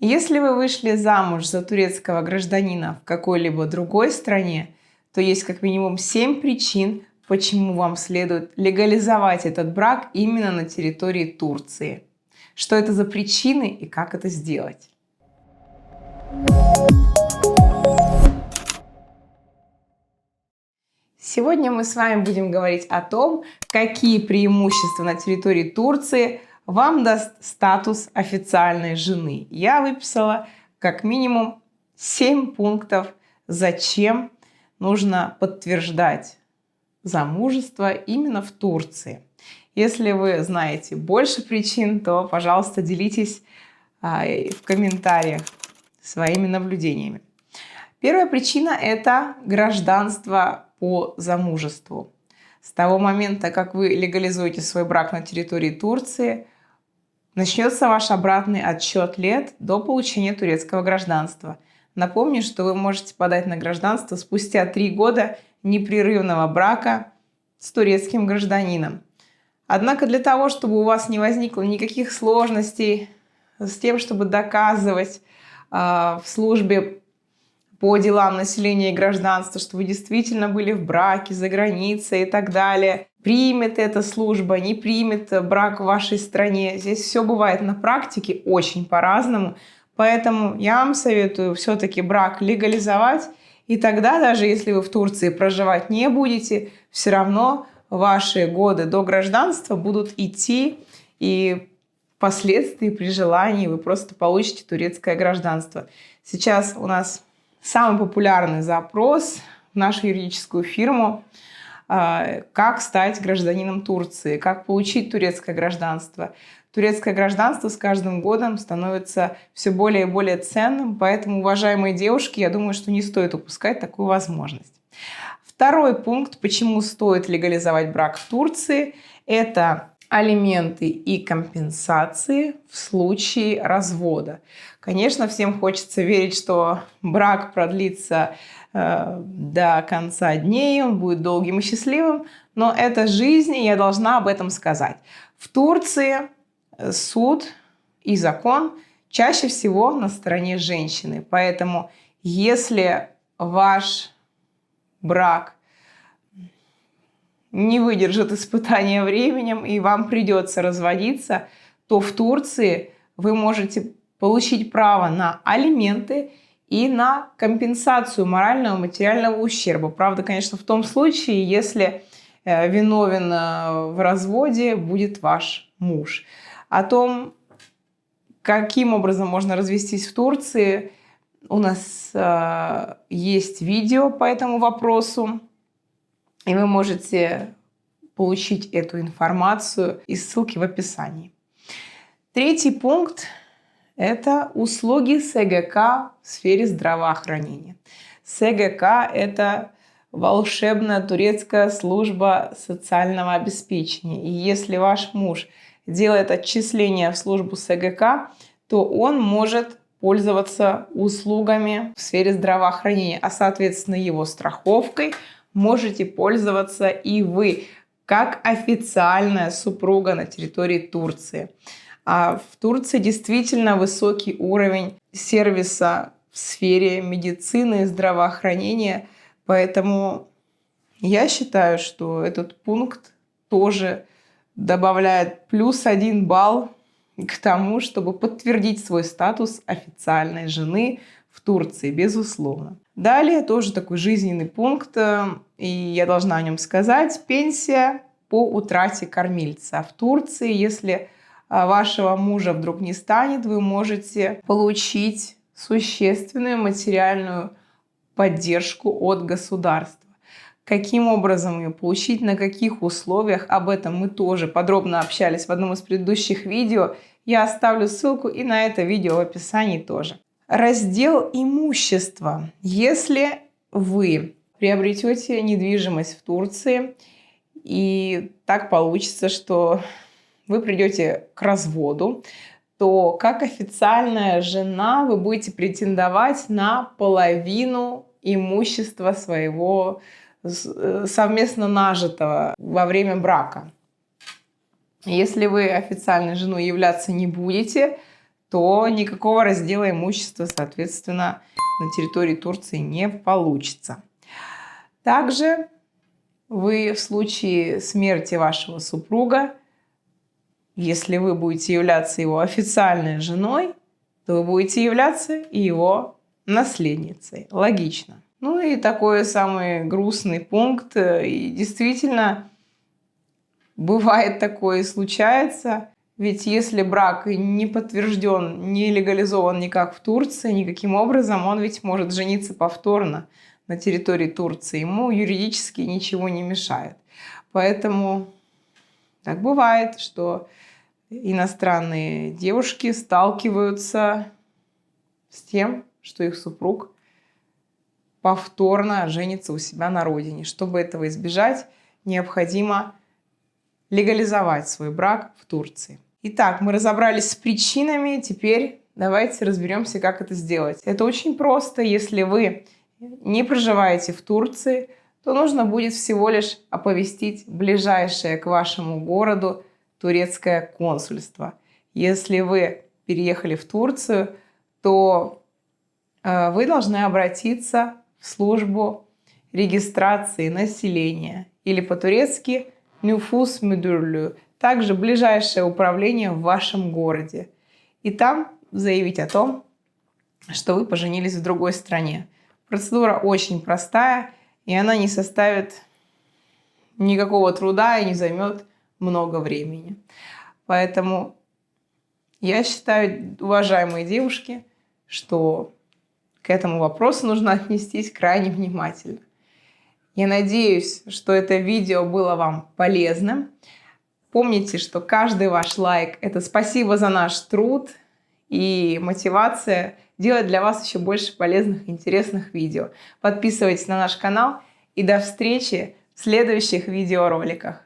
Если вы вышли замуж за турецкого гражданина в какой-либо другой стране, то есть как минимум 7 причин, почему вам следует легализовать этот брак именно на территории Турции. Что это за причины и как это сделать? Сегодня мы с вами будем говорить о том, какие преимущества на территории Турции вам даст статус официальной жены. Я выписала как минимум 7 пунктов, зачем нужно подтверждать замужество именно в Турции. Если вы знаете больше причин, то, пожалуйста, делитесь в комментариях своими наблюдениями. Первая причина – это гражданство по замужеству. С того момента, как вы легализуете свой брак на территории Турции, начнется ваш обратный отсчет лет до получения турецкого гражданства. Напомню, что вы можете подать на гражданство спустя 3 года непрерывного брака с турецким гражданином. Однако для того, чтобы у вас не возникло никаких сложностей с тем, чтобы доказывать в службе по делам населения и гражданства, что вы действительно были в браке за границей и так далее. Примет эта служба, не примет брак в вашей стране. Здесь все бывает на практике очень по-разному. Поэтому я вам советую все-таки брак легализовать. И тогда, даже если вы в Турции проживать не будете, все равно ваши годы до гражданства будут идти, и впоследствии при желании вы просто получите турецкое гражданство. Сейчас у нас самый популярный запрос в нашу юридическую фирму – как стать гражданином Турции, как получить турецкое гражданство. Турецкое гражданство с каждым годом становится все более и более ценным, поэтому, уважаемые девушки, я думаю, что не стоит упускать такую возможность. Второй пункт, почему стоит легализовать брак в Турции, это алименты и компенсации в случае развода. Конечно, всем хочется верить, что брак продлится до конца дней, он будет долгим и счастливым, но это жизнь, и я должна об этом сказать. В Турции суд и закон чаще всего на стороне женщины, поэтому если ваш брак не выдержит испытания временем и вам придется разводиться, то в Турции вы можете получить право на алименты и на компенсацию морального и материального ущерба. Правда, конечно, в том случае, если виновен в разводе будет ваш муж. О том, каким образом можно развестись в Турции, у нас есть видео по этому вопросу, и вы можете получить эту информацию из ссылки в описании. Третий пункт – это услуги СГК в сфере здравоохранения. СГК – это волшебная турецкая служба социального обеспечения. И если ваш муж делает отчисления в службу СГК, то он может пользоваться услугами в сфере здравоохранения, а соответственно его страховкой можете пользоваться и вы, как официальная супруга на территории Турции. А в Турции действительно высокий уровень сервиса в сфере медицины и здравоохранения, поэтому я считаю, что этот пункт тоже добавляет +1 балл к тому, чтобы подтвердить свой статус официальной жены в Турции, безусловно. Далее тоже такой жизненный пункт, и я должна о нем сказать. Пенсия по утрате кормильца. В Турции, если вашего мужа вдруг не станет, вы можете получить существенную материальную поддержку от государства. Каким образом ее получить, на каких условиях, об этом мы тоже подробно общались в одном из предыдущих видео. Я оставлю ссылку и на это видео в описании тоже. Раздел имущества. Если вы приобретете недвижимость в Турции, и так получится, что вы придете к разводу, то как официальная жена вы будете претендовать на половину имущества своего совместно нажитого во время брака. Если вы официальной женой являться не будете, то никакого раздела имущества, соответственно, на территории Турции не получится. Также вы в случае смерти вашего супруга, если вы будете являться его официальной женой, то вы будете являться и его наследницей. Логично. Ну и такой самый грустный пункт. И действительно, бывает такое и случается. Ведь если брак не подтвержден, не легализован никак в Турции, никаким образом, он ведь может жениться повторно на территории Турции. Ему юридически ничего не мешает. Поэтому так бывает, что иностранные девушки сталкиваются с тем, что их супруг повторно женится у себя на родине. Чтобы этого избежать, необходимо легализовать свой брак в Турции. Итак, мы разобрались с причинами, теперь давайте разберемся, как это сделать. Это очень просто. Если вы не проживаете в Турции, то нужно будет всего лишь оповестить ближайшее к вашему городу турецкое консульство. Если вы переехали в Турцию, то вы должны обратиться в службу регистрации населения, или по-турецки «Nüfus Müdürlüğü», также ближайшее управление в вашем городе. И там заявить о том, что вы поженились в другой стране. Процедура очень простая, и она не составит никакого труда и не займет много времени. Поэтому я считаю, уважаемые девушки, что к этому вопросу нужно отнестись крайне внимательно. Я надеюсь, что это видео было вам полезным. Помните, что каждый ваш лайк – это спасибо за наш труд и мотивация делать для вас еще больше полезных и интересных видео. Подписывайтесь на наш канал и до встречи в следующих видеороликах.